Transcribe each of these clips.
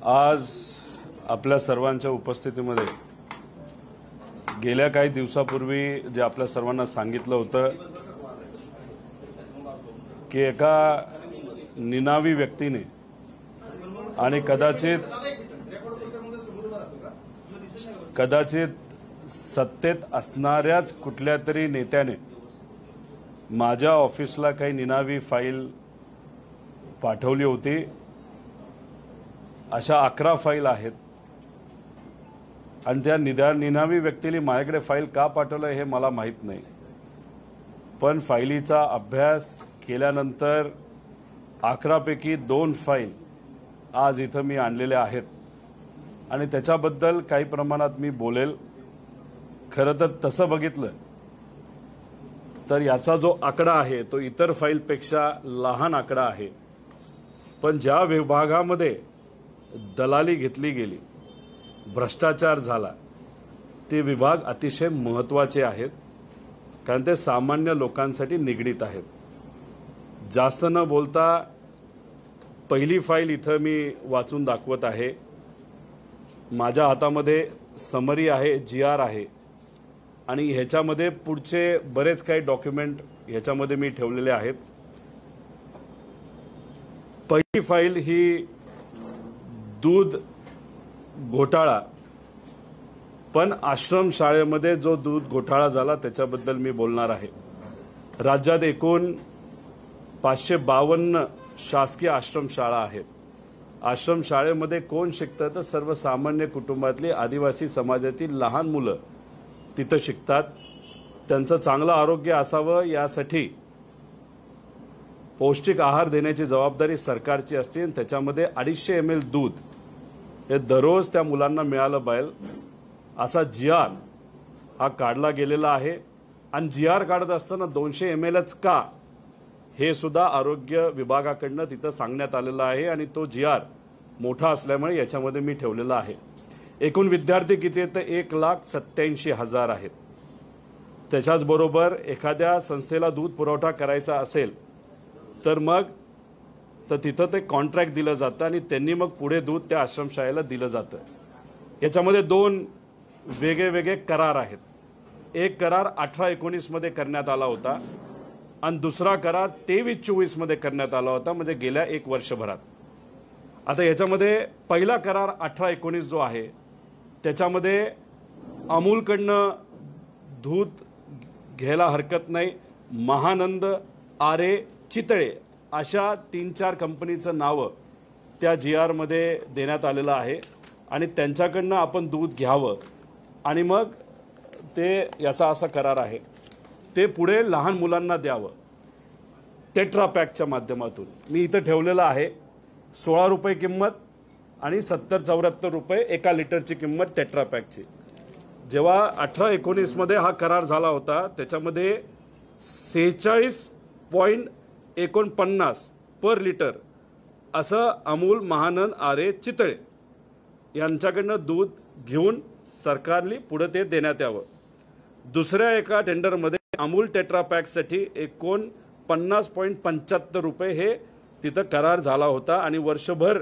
आज आपल्या सर्वांच्या उपस्थितीमध्ये गेल्या काही दिवसापूर्वी जे आपल्या सर्वांना सांगितलं होतं की एका निनावी व्यक्तीने आणि कदाचित सत्तेत असणाऱ्याच कुठल्या तरी नेत्याने माझ्या ऑफिसला काही निनावी फाईल पाठवली होती। अशा 11 फाईल आहेत आणि त्या निनावी व्यक्तीने माझ्याकडे फाईल का पाठवलं हे मला माहीत नाही, पण फाईलीचा अभ्यास केल्यानंतर 11 पैकी 2 फाईल आज इथं मी आणलेल्या आहेत आणि त्याच्याबद्दल काही प्रमाणात मी बोलेल। खरं तर तसं बघितलं तर याचा जो आकडा आहे तो इतर फाईलपेक्षा लहान आकडा आहे, पण ज्या विभागामध्ये दलाली घेतली गेली, भ्रष्टाचार झाला, ते विभाग अतिशय महत्त्वाचे आहेत, कारण ते सामान्य लोकांसाठी निगडीत आहेत। जास्त न बोलता पहिली फाईल इथं मी वाचून दाखवत आहे। माझ्या हातामध्ये समरी आहे, GR आहे आणि ह्याच्यामध्ये पुढचे बरेच काही डॉक्युमेंट ह्याच्यामध्ये मी ठेवलेले आहेत। पहिली फाईल ही दूध घोटाळा, पण आश्रम शाळेमध्ये जो दूध घोटाळा झाला त्याच्याबद्दल मी बोलणार आहे। राज्यात एकूण 552 शासकीय आश्रम शाळा आहेत। आश्रम शाळेमध्ये कोण शिकतं तर सर्वसामान्य कुटुंबातली आदिवासी समाजातील लहान मुलं तिथं शिकतात। त्यांचं चांगलं आरोग्य असावं यासाठी पौष्टिक आहार देण्याची जबाबदारी सरकारची असते आणि त्याच्यामध्ये 250 ml दूध हे दररोज त्या मुलांना मिळालं पाहिजे असा GR हा काढला गेलेला आहे आणि GR काढत असताना 200 mlच का हे सुद्धा आरोग्य विभागाकडनं तिथं सांगण्यात आलेलं आहे आणि तो GR मोठा असल्यामुळे याच्यामध्ये मी ठेवलेला आहे। एकूण विद्यार्थी किती आहेत तर 1,87,000 आहेत। त्याच्याच बरोबर एखाद्या संस्थेला दूध पुरवठा करायचा असेल तर तिथं ते कॉन्ट्रॅक्ट दिलं जातं आणि त्यांनी मग पुढे दूध त्या आश्रमशाळेला दिलं जातं। याच्यामध्ये 2 वेगळे करार आहेत। एक करार 18-19 मध्ये करण्यात आला होता आणि दुसरा करार 23-24 मध्ये करण्यात आला होता, म्हणजे गेल्या 1 वर्षभरात। आता याच्यामध्ये पहिला करार 18-19 जो आहे त्याच्यामध्ये अमूलकडनं दूध घ्यायला हरकत नाही, महानंद, आरे, चितळे अशा 3-4 कंपनीचं नाव त्या GR मध्ये देण्यात आलेलं आहे आणि त्यांच्याकडनं आपण दूध घ्यावं आणि मग ते याचा असा करार आहे ते पुढे लहान मुलांना द्यावं टेट्रा पॅकच्या माध्यमातून। मी इथं ठेवलेलं आहे 16 रुपये किंमत आणि 70-74 रुपये 1 लिटरची किंमत टेट्रा पॅकची। जेव्हा 18-19 मध्ये हा करार झाला होता त्याच्यामध्ये 46.49 पर लिटर असं अमूल, महानंद, आरे, चितळे यांच्याकडनं दूध घेऊन सरकारने पुढे ते देण्यात यावं। दुसऱ्या एका टेंडरमध्ये अमूल टेट्रा पॅकसाठी 49.75 रुपये हे तिथं करार झाला होता आणि वर्षभर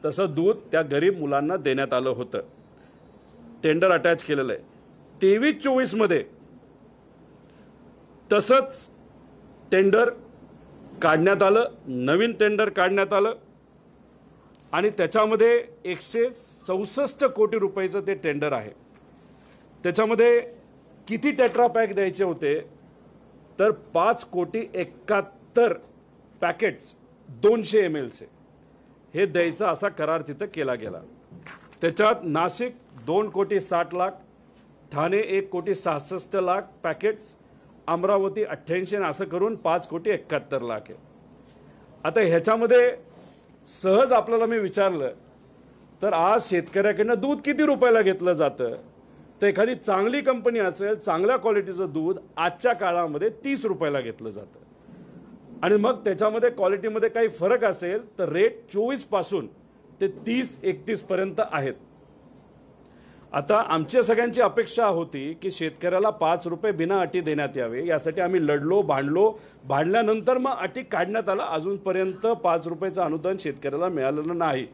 तसं दूध त्या गरीब मुलांना देण्यात आलं होतं। टेंडर अटॅच केलेलं आहे। 23-24 मध्ये तसंच टेंडर काढण्यात आलं, नवीन टेंडर काढण्यात आलं आणि त्याच्यामध्ये 164 कोटी रुपयाचं ते टेंडर आहे। त्याच्यामध्ये किती टेट्रा पॅक द्यायचे होते तर 5,71,00,000 पॅकेट्स 200 ml चे हे द्यायचा असा करार तिथं केला गेला। त्याच्यात नाशिक 2,60,00,000, ठाणे 1,66,00,000 पॅकेट्स, अमरावती 88 असं करून 5,71,00,000 आहे। आता ह्याच्यामध्ये सहज आपल्याला मी विचारलं तर आज शेतकऱ्याकडनं दूध किती रुपयाला घेतलं जातं तर एखादी चांगली कंपनी असेल, चांगल्या क्वालिटीचं दूध आजच्या काळामध्ये 30 रुपयाला घेतलं जातं आणि मग त्याच्यामध्ये क्वालिटीमध्ये काही फरक असेल तर रेट 24 पासून ते 30-31 पर्यंत आहेत। आता आमच्या सगळ्यांची अपेक्षा होती की शेतकऱ्याला 5 रुपये बिना अटी देण्यात यावे, यासाठी आम्ही लढलो, भांडल्यानंतर मग अटी काढण्यात आला। अजूनपर्यंत 5 रुपयाचं अनुदान शेतकऱ्याला मिळालेलं नाही।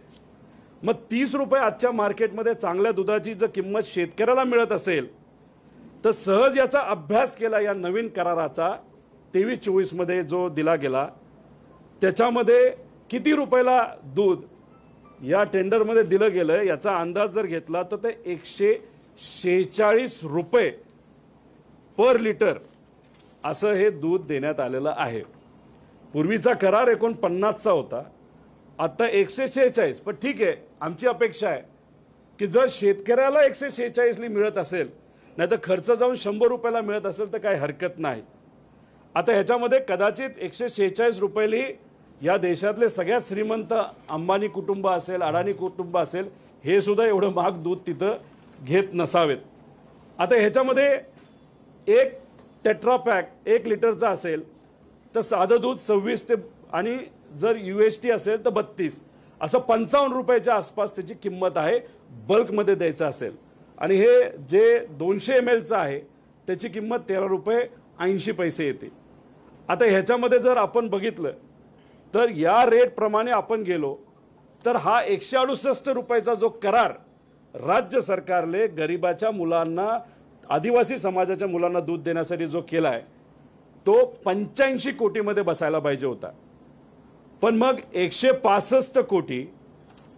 मग 30 रुपये आजच्या मार्केटमध्ये चांगल्या दुधाची जर किंमत शेतकऱ्याला मिळत असेल तर सहज याचा अभ्यास केला या नवीन कराराचा 23-24 मध्ये जो दिला गेला त्याच्यामध्ये किती रुपयाला दूध या टेंडरमध्ये दिलं गेलं याचा अंदाज जर घेतला तर ते 146 रुपये पर लिटर असं हे दूध देण्यात आलेलं आहे। पूर्वीचा करार 49चा होता, आता 146। पण ठीक आहे, आमची अपेक्षा आहे की जर शेतकऱ्याला 146 मिळत असेल नाही तर खर्च जाऊन 100 रुपयाला मिळत असेल तर काही हरकत नाही। आता ह्याच्यामध्ये कदाचित 146 रुपयाली या देशातले सगळ्यात श्रीमंत अंबानी कुटुंब असेल, अडाणी कुटुंब असेल, हे सुद्धा एवढं महाग दूध तिथं घेत नसावेत। आता ह्याच्यामध्ये एक टेट्रा पॅक 1 लिटरचा असेल तर साधं दूध 26 ते आणि जर UHT असेल तर 32 असं 55 रुपयाच्या आसपास त्याची किंमत आहे बल्कमध्ये द्यायचं असेल। आणि हे जे 200 ml आहे त्याची किंमत 13 रुपये 80 पैसे येते। आता ह्याच्यामध्ये जर आपण बघितलं तर या रेट प्रमाणे आपण गेलो तर हा 168 रुपयाचा जो करार राज्य सरकारने गरिबाच्या मुलांना, आदिवासी समाजाच्या मुलांना दूध देण्यासाठी जो केला आहे तो 85 कोटीमध्ये बसायला पाहिजे होता। पण मग 165 कोटी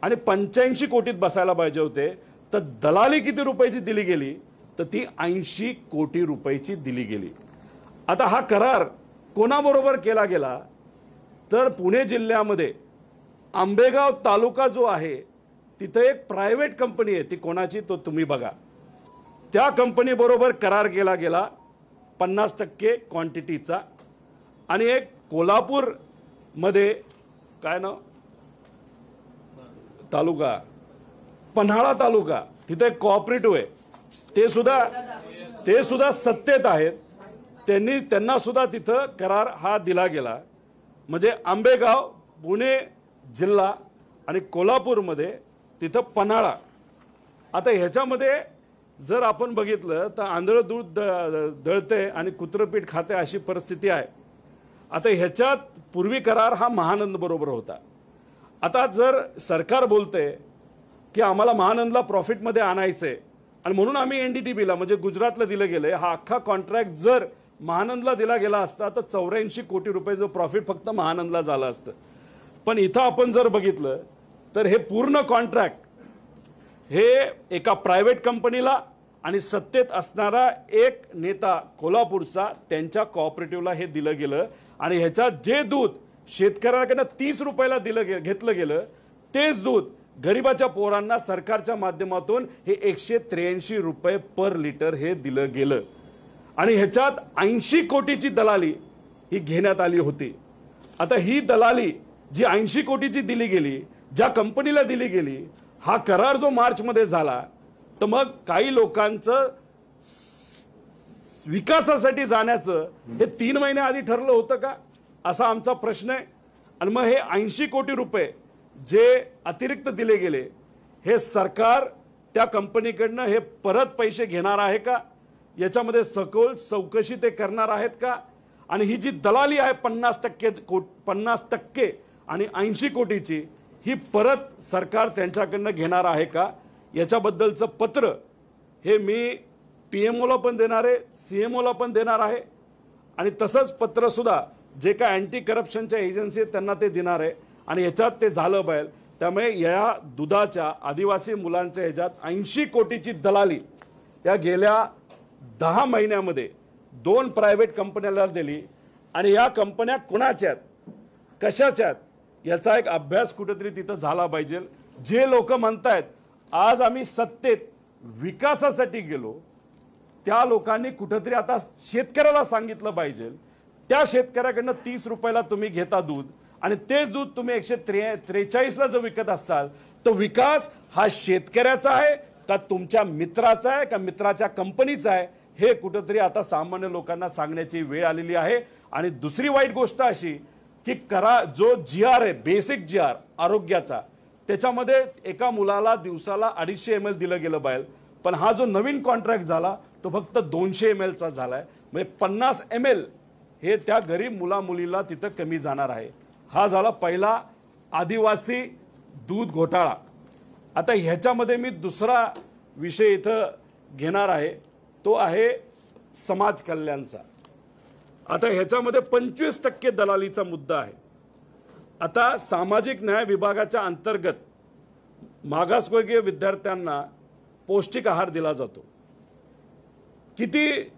आणि 85 कोटीत बसायला पाहिजे होते, तर दलाली किती रुपयाची दिली गेली तर ती 80 कोटी रुपयाची दिली गेली। आता हा करार कोणाबरोबर केला गेला तर पुणे जिल्ह्यामध्ये आंबेगाव तालुका जो आहे तिथे एक प्रायव्हेट कंपनी आहे, ती कोणाची तो तुम्ही बघा। त्या कंपनी बरोबर करार केला गेला 50% क्वांटिटीचा। आणि एक कोल्हापूर मध्ये काय नाव तालुका, पन्हाळा तालुका, तिथे एक कोऑपरेटिव्ह आहे, ते सुद्धा सत्तेत आहेत, त्यांना सुद्धा तिथं करार हा दिला गेला। म्हणजे आंबेगाव, पुणे जिल्हा आणि कोल्हापूरमध्ये तिथं पन्हाळा। आता ह्याच्यामध्ये जर आपण बघितलं तर आंधळ दूध दळते आणि कुत्रपीठ खाते अशी परिस्थिती आहे। आता ह्याच्यात पूर्वी करार हा महानंद बरोबर होता। आता जर सरकार बोलते की आम्हाला महानंदला प्रॉफिटमध्ये आणायचंय आणि म्हणून आम्ही NDTVला म्हणजे गुजरातला दिलं गेलंय, हा अख्खा कॉन्ट्रॅक्ट जर महानंदला दिला गेला असता तर 84 कोटी रुपयाचं प्रॉफिट फक्त महानंदला झालं असतं। पण इथं आपण जर बघितलं तर हे पूर्ण कॉन्ट्रॅक्ट हे एका प्रायव्हेट कंपनीला आणि सत्तेत असणारा एक नेता कोल्हापूरचा त्यांच्या कोऑपरेटिव्हला हे दिलं गेलं। आणि ह्याच्यात जे दूध शेतकऱ्याकडनं 30 रुपयाला घेतलं गेलं तेच दूध गरिबाच्या पोरांना सरकारच्या माध्यमातून हे 183 रुपये पर लिटर हे दिलं गेलं। आणि ह्याच्यात 80 कोटीची दलाली ही घेण्यात आली होती। आता ही दलाली जी 80 कोटीची दिली गेली, ज्या कंपनीला दिली गेली, हा करार जो मार्च मध्ये झाला तर मग काही लोकांचं विकासासाठी जाण्याचं हे 3 महिने आधी ठरलं होतं का असा आमचा प्रश्न आहे। आणि मग हे 80 कोटी रुपये जे अतिरिक्त दिले गेले हे सरकार त्या कंपनीकडनं हे परत पैसे घेणार आहे का, याच्यामध्ये सखोल चौकशी ते करणार आहेत का? आणि ही जी दलाली आहे 50% आणि 80 कोटीची ही परत सरकार त्यांच्याकडनं घेणार आहे का, याच्याबद्दलचं पत्र हे मी PMOला पण देणार आहे, CMOला पण देणार आहे। आणि तसंच पत्र सुद्धा जे काय अँटी करप्शनच्या एजन्सी आहेत त्यांना ते देणार आहे। आणि याच्यात ते झालं पाहिजे। त्यामुळे या दुधाच्या आदिवासी मुलांच्या ह्याच्यात 80 कोटीची दलाली या गेल्या 10 महिन्यामध्ये 2 प्रायव्हेट कंपन्याला दिली। आणि या कंपन्या कोणाच्या आहेत, कशाच्या आहेत, याचा एक अभ्यास कुठेतरी तिथं झाला पाहिजे। जे लोक म्हणतायत आज आम्ही सत्तेत विकासासाठी गेलो, त्या लोकांनी कुठेतरी आता शेतकऱ्याला सांगितलं पाहिजे, त्या शेतकऱ्याकडनं 30 रुपयाला तुम्ही घेता दूध आणि तेच दूध तुम्ही 143ला जर विकत असाल तर विकास हा शेतकऱ्याचा आहे का तुमच्या मित्राचा आहे का मित्राच्या कंपनीचा आहे, हे कुठेतरी आता सामान्य लोकांना सांगण्याची वेळ आलेली आहे। आणि दुसरी वाईट गोष्ट अशी की जो GR आहे, बेसिक GR आरोग्याचा, त्याच्यामध्ये एका मुलाला दिवसाला 250 ml दिलं गेलं पाहिजे। पण हा जो नवीन कॉन्ट्रॅक्ट झाला तो फक्त 200 ml चा झालाय। म्हणजे 50 ml हे त्या गरीब मुला मुलीला तिथं कमी जाणार आहे। हा झाला पहिला आदिवासी दूध घोटाळा। आता ह्याच्यामध्ये मी दुसरा विषय इथं घेणार आहे, तो आहे समाज कल्याणचा। आता ह्याच्यामध्ये 25% दलालीचा मुद्दा आहे। आता सामाजिक न्याय विभागाच्या अंतर्गत मागासवर्गीय विद्यार्थ्यांना पौष्टिक आहार दिला जातो। किती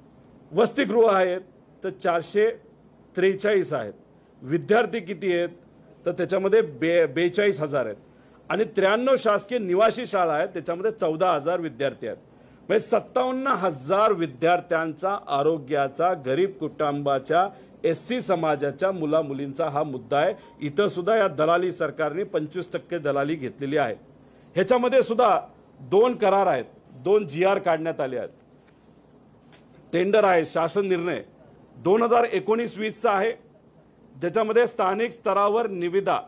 वसतिगृह आहेत? तर 443 आहेत। विद्यार्थी किती आहेत? तर त्याच्यामध्ये 42,000 आहेत आणि 93 शासकीय निवासी शाळा आहेत, त्याच्यामध्ये 14,000 विद्यार्थी आहेत। म्हणजे 57,000 विद्यार्थ्यांचा आरोग्याचा, गरीब कुटुंबाच्या, एससी समाजाच्या मुला-मुलींचा हा मुद्दा आहे। इथं सुद्धा या दलाली सरकारने 25% दलाली घेतलेली आहे। ह्याच्यामध्ये सुद्धा 2 करार आहेत, 2 GR काढण्यात आले आहेत। टेंडर आहे, शासन निर्णय 2019-20 आहे, ज्याच्यामध्ये स्थानिक स्तरावर निविदा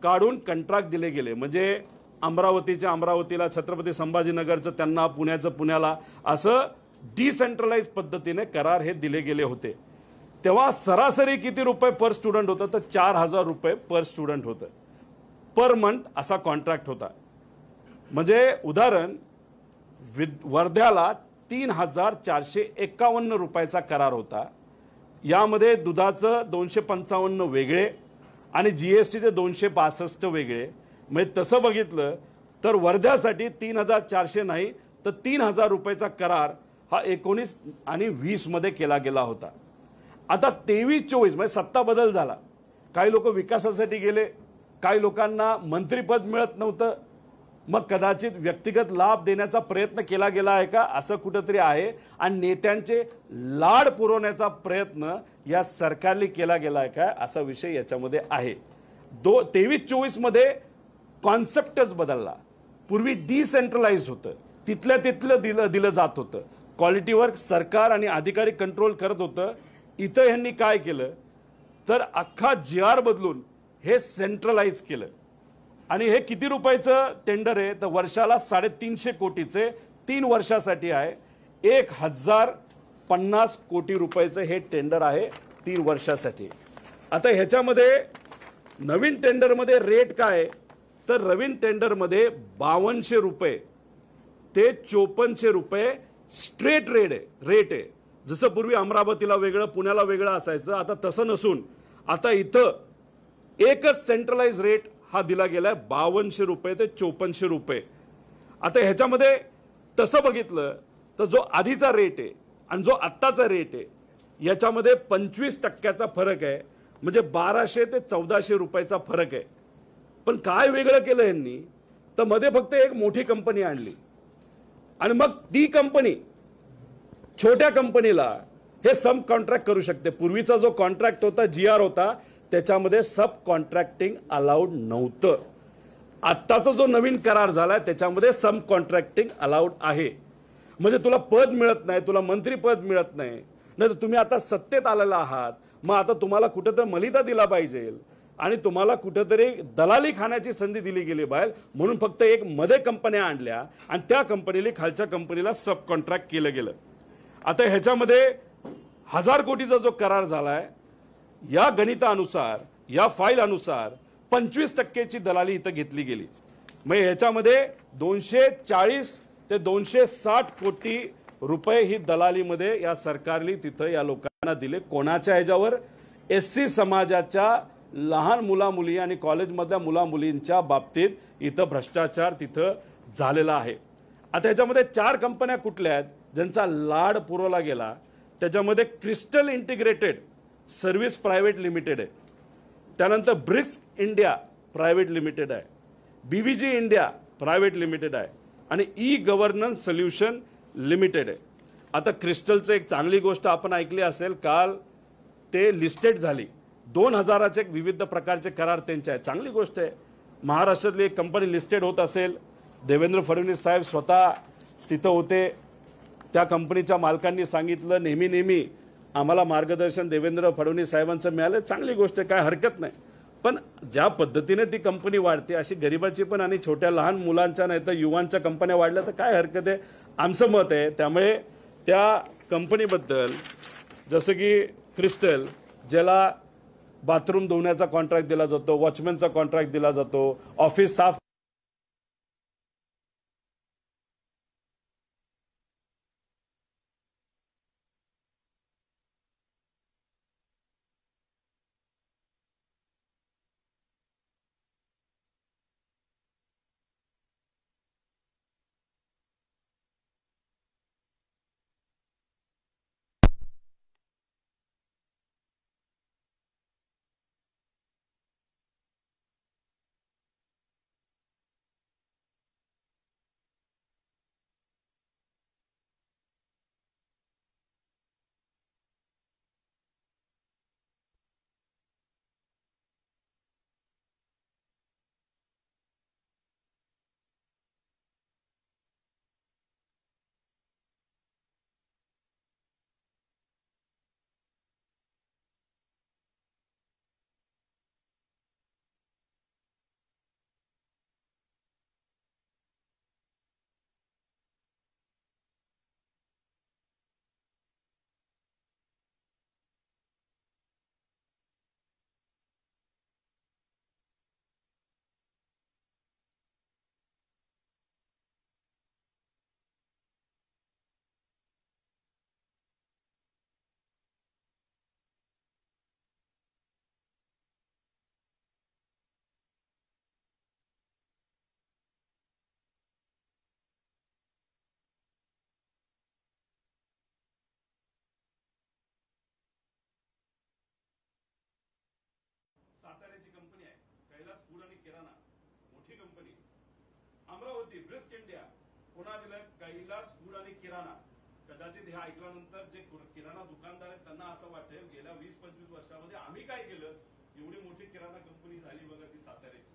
काढून कंत्राट दिले गेले। म्हणजे अमरावतीला, छत्रपती संभाजीनगरचं त्यांना, पुण्याचं पुण्याला, असं डिसेंट्रलाइज पद्धतीने करार हे दिले गेले होते। तेव्हा सरासरी किती रुपये पर स्टुडंट होतं? तर 4,000 रुपये पर स्टुडंट होतं, पर मंथ असा कॉन्ट्रॅक्ट होता। म्हणजे उदाहरण, वर्ध्याला 3,451 रुपयाचा करार होता। यामध्ये दुधाचं 255 वेगळे आणि GSTचे 262 वेगळे। म्हणजे तसं बघितलं तर वर्ध्यासाठी 3,400 नाही तर 3,000 रुपयाचा करार हा 19 आणि 20 मध्ये केला गेला होता। आता 23-24 म्हणजे सत्ता बदल झाला। काही लोक विकासासाठी गेले, काही लोकांना मंत्रिपद मिळत नव्हतं, मग कदाचित व्यक्तिगत लाभ देण्याचा प्रयत्न केला गेला आहे का, असं कुठंतरी आहे। आणि नेत्यांचे लाड पुरवण्याचा प्रयत्न या सरकारने केला गेला आहे का, असा विषय याच्यामध्ये आहे। 23-24 मध्ये कॉन्सेप्टच बदलला। पूर्वी डिसेंट्रलाइज होतं, तिथल्या तिथलं दिलं जात होतं, क्वालिटीवर सरकार आणि अधिकारी कंट्रोल करत होतं। इथं यांनी काय केलं तर अख्खा GR बदलून हे सेंट्रलाइज केलं। आणि हे किती रुपयाचं टेंडर आहे? तर वर्षाला 350 कोटीचे 3 वर्षासाठी आहे। 1,050 कोटी रुपयाचं हे टेंडर आहे 3 वर्षासाठी। आता ह्याच्यामध्ये नवीन टेंडरमध्ये रेट काय? तर नवीन टेंडरमध्ये 5200 रुपये ते 5400 रुपये स्ट्रेट रेट आहे। जसं पूर्वी अमरावतीला वेगळं, पुण्याला वेगळं असायचं, आता तसं नसून आता इथं एकच सेंट्रलाइज रेट हा दिला गेलाय, 5200 रुपये ते 5400 रुपये। आता ह्याच्यामध्ये तसं बघितलं तर जो आधीचा रेट आहे आणि जो आत्ताचा रेट आहे याच्यामध्ये 25% फरक आहे। म्हणजे 1200 ते 1400 रुपयाचा फरक आहे। पण काय वेगळं केलं यांनी? तर मध्ये फक्त एक मोठी कंपनी आणली आणि मग ती कंपनी छोट्या कंपनीला हे सब कॉन्ट्रॅक्ट करू शकते। पूर्वीचा जो कॉन्ट्रॅक्ट होता, GR होता, त्याच्यामध्ये सब कॉन्ट्रॅक्टिंग अलाउड नव्हतं। आत्ताचा जो नवीन करार झालाय त्याच्यामध्ये सब कॉन्ट्रॅक्टिंग अलाउड आहे। म्हणजे तुला पद मिळत नाही, तुला मंत्रीपद मिळत नाही, नाही तर तुम्ही आता सत्तेत आलेला आहात, मग आता तुम्हाला कुठेतरी मलिदा दिला पाहिजे आणि तुम्हाला कुठेतरी दलाली खाण्याची संधी दिली गेली पाहिजे, म्हणून फक्त एक मध्ये कंपन्या आणल्या आणि त्या कंपनीला खालच्या कंपनीला सब कॉन्ट्रॅक्ट केलं गेलं। आता ह्याच्यामध्ये 1000 कोटीचा जो करार झालाय, या गणितानुसार, या फाईल अनुसार 25%ची दलाली इथं घेतली गेली। मग ह्याच्यामध्ये 240 ते 260 कोटी रुपये ही दलालीमध्ये या सरकारने तिथं या लोकांना दिले। कोणाच्या ह्याच्यावर? SC समाजाच्या लहान मुला-मुली आणि कॉलेजमधल्या मुला-मुलींच्या बाबतीत इथं भ्रष्टाचार तिथं झालेला आहे। आता ह्याच्यामध्ये 4 कंपन्या कुठल्या आहेत ज्यांचा लाड पुरवला गेला? त्याच्यामध्ये crystal integrated service private limited आहे, त्यानंतर ब्रिक्स इंडिया प्रायव्हेट लिमिटेड आहे, BVG इंडिया प्रायव्हेट लिमिटेड आहे आणि ई-गव्हर्नन्स सोल्युशन लिमिटेड आहे। आता क्रिस्टलचं एक चांगली गोष्ट आपण ऐकली असेल, काल ते लिस्टेड झाली, 2000चे विविध प्रकारचे करार त्यांचे आहेत, चांगली गोष्ट आहे। महाराष्ट्रातली एक कंपनी लिस्टेड होत असेल, देवेंद्र फडणवीस साहेब स्वतः तिथं होते, त्या कंपनीच्या मालकांनी सांगितलं नेहमी आम्हाला मार्गदर्शन देवेंद्र फडणवीस साहेबांचं मिळालं, चांगली गोष्ट आहे, काय हरकत नाही। पण ज्या पद्धतीने ती कंपनी वाढते अशी गरिबाची पण आणि छोट्या लहान मुलांच्या नाही तर युवांच्या कंपन्या वाढल्या तर काय हरकत आहे, आमचं मत आहे। त्यामुळे त्या कंपनीबद्दल जसं की क्रिस्टल, ज्याला बाथरूम धुण्याचा कॉन्ट्रॅक्ट दिला जातो, वॉचमॅनचा कॉन्ट्रॅक्ट दिला जातो, ऑफिस साफ ब्रिस्क इंडिया पुन्हा दिलं कैलास फूड आणि किराणा. कदाचित हे ऐकल्यानंतर जे किराणा दुकानदार आहेत त्यांना असं वाटेल गेल्या 20-25 वर्षामध्ये आम्ही काय केलं, एवढी मोठी किराणा कंपनी झाली बघा ती साताऱ्याची.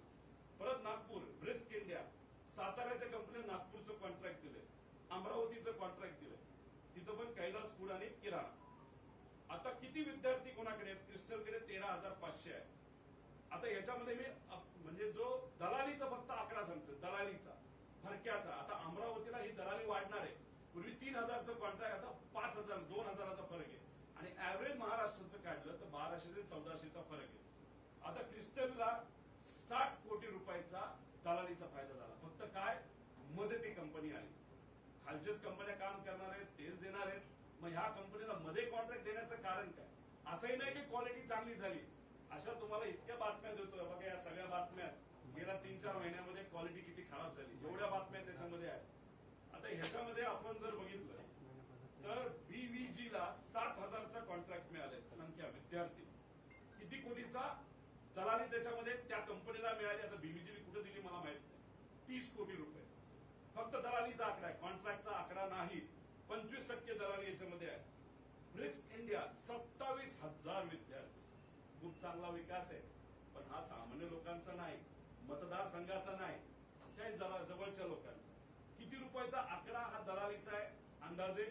परत नागपूर ब्रिस्क इंडिया, साताऱ्याच्या कंपनीने नागपूरचं कॉन्ट्रॅक्ट दिलंय, अमरावतीचं कॉन्ट्रॅक्ट दिलंय, तिथं पण कैलास फूड आणि किराणा. आता किती विद्यार्थी कोणाकडे आहेत? क्रिस्टलकडे 13,500 आहे. आता याच्यामध्ये मी म्हणजे जो दलालीचा फक्त आकडा सांगतो, दलालीचा फरक्याचा. आता अमरावतीला ही दलाली वाढणार आहे. पूर्वी 3,000चं कॉन्ट्रॅक्ट, आता 5,000 2,000चा फरक आहे. आणि ऍव्हरेज महाराष्ट्राचं काढलं तर 1,200 ते 1,400चा फरक आहे. आता क्रिस्टलला 60 कोटी रुपयाचा दलालीचा फायदा झाला. फक्त काय, मदती कंपनी आली. खालच्याच कंपन्या काम करणार आहेत, तेच देणार आहेत. मग ह्या कंपनीला मध्ये कॉन्ट्रॅक्ट देण्याचं कारण काय? असंही नाही की क्वालिटी चांगली झाली. अशा तुम्हाला इतक्या बातम्या देतोय बघा, या सगळ्या बातम्यात गेल्या 3-4 महिन्यामध्ये क्वालिटी किती खराब झाली, एवढ्या बातम्या त्याच्यामध्ये आहेत. आता ह्याच्यामध्ये आपण जर बघितलं तर बीव्हीजीला 60,000चा कॉन्ट्रॅक्ट मिळाले. संख्या विद्यार्थी किती कोटीचा दलाली त्याच्यामध्ये त्या कंपनीला मिळाली. आता बीव्हीजी कुठे दिली मला माहित नाही. 30 कोटी रुपये फक्त दलालीचा आकडा आहे, कॉन्ट्रॅक्टचा आकडा नाही. 25% दलाली याच्यामध्ये आहे. ब्रिस्क इंडिया 27,000 विद्यार्थी, खूप चांगला विकास आहे. पण हा सामान्य लोकांचा नाही, मतदारसंघाचा नाही, त्या जवळच्या लोकांचा. किती रुपयाचा आकडा हा दलालीचा आहे अंदाजे?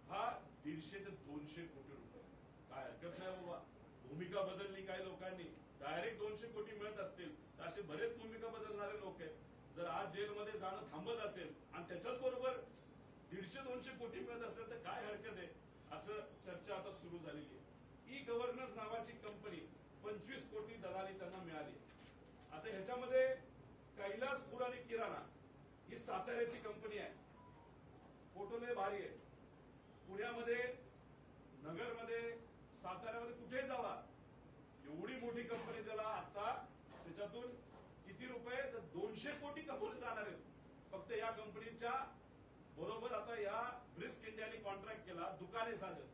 हा 150 ते 200 कोटी रुपये. काय हरकत नाही बाबा. भूमिका बदलली काही लोकांनी, डायरेक्ट 200 कोटी मिळत असतील तर असे बरेच भूमिका बदलणारे लोक आहेत. जर आज जेलमध्ये जाणं थांबत असेल आणि त्याच्याच बरोबर 150-200 कोटी मिळत असेल तर काय हरकत आहे, असं चर्चा आता सुरू झालेली आहे. ई गव्हर्नन्स नावाची कंपनी 25 कोटी दलाली त्यांना मिळाली. आता ह्याच्यामध्ये कैलास फूड आणि किराणा ही साताऱ्याची कंपनी आहे. फोटो लय भारी आहे. पुण्यामध्ये, नगरमध्ये, साताऱ्यामध्ये कुठे जावा एवढी मोठी कंपनी त्याला आता त्याच्यातून किती रुपये तर 200 कोटी कमवले जाणार आहेत फक्त या कंपनीच्या बरोबर. आता या ब्रिस्क इंडियाने कॉन्ट्रॅक्ट केला, दुकाने साधत.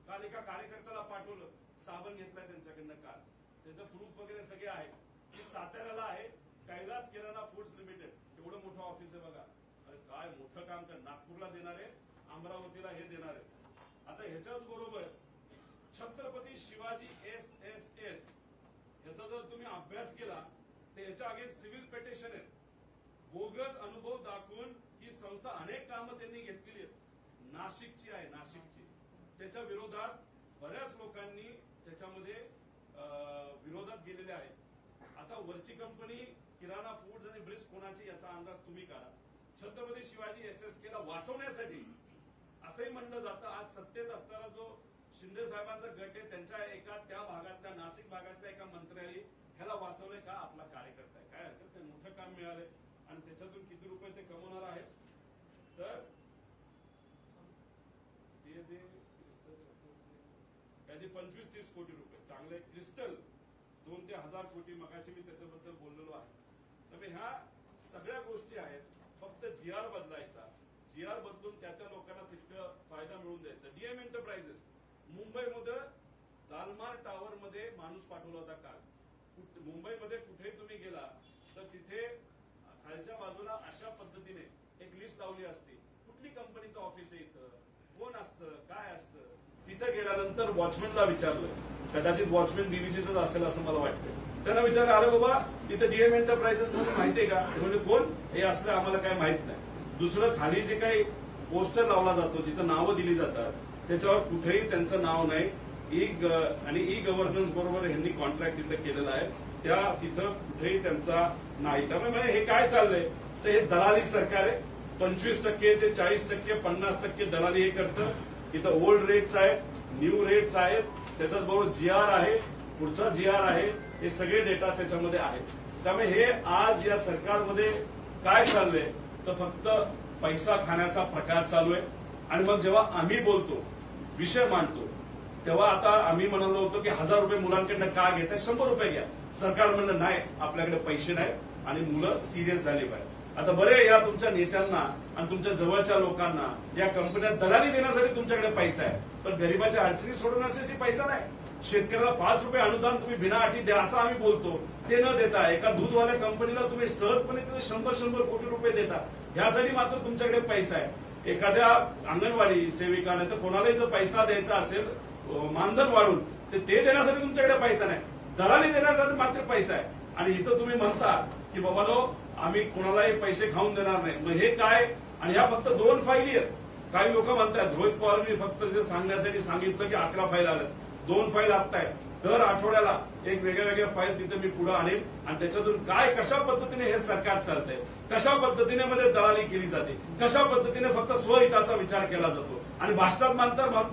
काल एका कार्यकर्त्याला पाठवलं, साबण घेतलाय त्यांच्याकडनं काल, त्याचं प्रूफ वगैरे सगळे आहेत. ही साताऱ्याला आहे, कैलास किराणा फूड्स लिमिटेड. एवढं मोठं ऑफिस आहे बघा. अरे काय मोठं काम कर. नागपूरला देणार आहे, अमरावतीला हे देणार आहे. आता ह्याच्याच बरोबर छत्रपती शिवाजी SSS ह्याचा जर तुम्ही अभ्यास केला तर ह्याच्या अगेन्स्ट सिव्हिल पिटिशन आहे. बोगस अनुभव दाखवून ही संस्था अनेक कामं त्यांनी घेतलेली आहेत. नाशिकची आहे, नाशिकची. त्याच्या विरोधात बऱ्याच लोकांनी त्याच्यामध्ये विरोधात गेलेले आहेत. आता वरची कंपनी किराणा फूड्स आणि ब्रिस्क कोणाची याचा अंदाज तुम्ही करा. छत्रपती शिवाजी SSKला वाचवण्यासाठी असंही म्हणलं जातं. आज सत्तेत असताना जो शिंदे साहेबांचा गट आहे त्यांच्या एका त्या भागातल्या नाशिक भागातल्या एका मंत्र्याने ह्याला वाचवलंय का आपला कार्यकर्ता आहे. काय हरकत नाही, मोठं काम मिळालंय. आणि त्याच्यातून किती रुपये ते कमवणार आहेत तर कधी 25-30 कोटी रुपये. चांगले. क्रिस्टल 2 ते 1000 कोटी. मगाशी मी त्याच्याबद्दल बोललेलो आहे. तर ह्या सगळ्या गोष्टी आहेत. फक्त GR बदलायचा, GR बदलून त्या लोकांना तितकं फायदा मिळवून द्यायचा. DM एंटरप्राइजेस मुंबईमध्ये दालमार टावर मध्ये माणूस पाठवला होता काल. मुंबईमध्ये कुठे तुम्ही गेला तर तिथे खालच्या बाजूला अशा पद्धतीने एक लिस्ट लावली असते, कुठली कंपनीचं ऑफिस आहे, इथं कोण असतं, काय असतं. तिथं गेल्यानंतर वॉचमॅनला विचारलं, कदाचित वॉचमॅन बीव्हीजीच असेल असं मला वाटतं. त्यांना विचारलं, अरे बाबा तिथं DM एंटरप्राइजेस म्हणून माहितीये का? म्हणजे कोण हे असलं आम्हाला काय माहित नाही. दुसरं खाली जे काही पोस्टर लावला जातो जिथं नावं दिली जातात त्याच्यावर कुठेही त्यांचं नाव नाही. आणि ई गव्हर्नन्स बरोबर यांनी कॉन्ट्रॅक्ट तिथं केलेला आहे, त्या तिथं कुठेही त्यांचा नाही. त्यामुळे हे काय चाललंय तर हे दलाली सरकार आहे. 25% ते 40%, 50% दलाली हे करतं. इथं ओल्ड रेट्स आहेत, न्यू रेट्स आहेत, त्याच्याच बरोबर GR आहे, पुढचा GR आहे, हे सगळे डेटा त्याच्यामध्ये आहेत. त्यामुळे हे आज या सरकारमध्ये काय चाललंय तर फक्त पैसा खाण्याचा प्रकार चालू आहे. आणि मग जेव्हा आम्ही बोलतो, विषय मांडतो, तेव्हा आता आम्ही म्हणालो होतो की 1000 रुपये मुलांकडनं का घेताय, 100 रुपये घ्या. सरकार म्हणलं नाही, आपल्याकडे पैसे नाही आणि मुलं सिरियस झाली पाहिजे. आता बरे या तुमच्या नेत्यांना आणि तुमच्या जवळच्या लोकांना या कंपन्या दलाली देण्यासाठी तुमच्याकडे पैसा आहे, पण गरिबाच्या अडचणी सोडवण्यासाठी पैसा नाही. शेतकऱ्याला 5 रुपये अनुदान तुम्ही बिना अटी द्या असं आम्ही बोलतो, ते न देता एका दूधवाल्या कंपनीला तुम्ही सहजपणे 100 कोटी रुपये देता. यासाठी मात्र तुमच्याकडे पैसा आहे. एखाद्या अंगणवाडी सेविका नाही तर कोणालाही जर पैसा द्यायचा असेल मानधन वाढून ते देण्यासाठी तुमच्याकडे पैसा नाही, दलाली देण्यासाठी मात्र पैसा आहे. आणि इथं तुम्ही म्हणता की बाबानो आम्ही कोणालाही पैसे खाऊन देणार नाही. मग हे काय? आणि ह्या फक्त 2 फाईली आहेत. काही लोक म्हणतात रोहित पवारांनी फक्त ते सांगण्यासाठी सांगितलं की 11 फाईल आल्या, 2 फाईल आत्ता आहे. दर आठवड्याला एक वेगळ्या फाईल तिथे मी पुढे आणेन आणि त्याच्यातून काय कशा पद्धतीने हे सरकार चालतंय, कशा पद्धतीने मध्ये दलाली केली जाते, कशा पद्धतीने फक्त स्वहिताचा विचार केला जातो. आणि भाषणात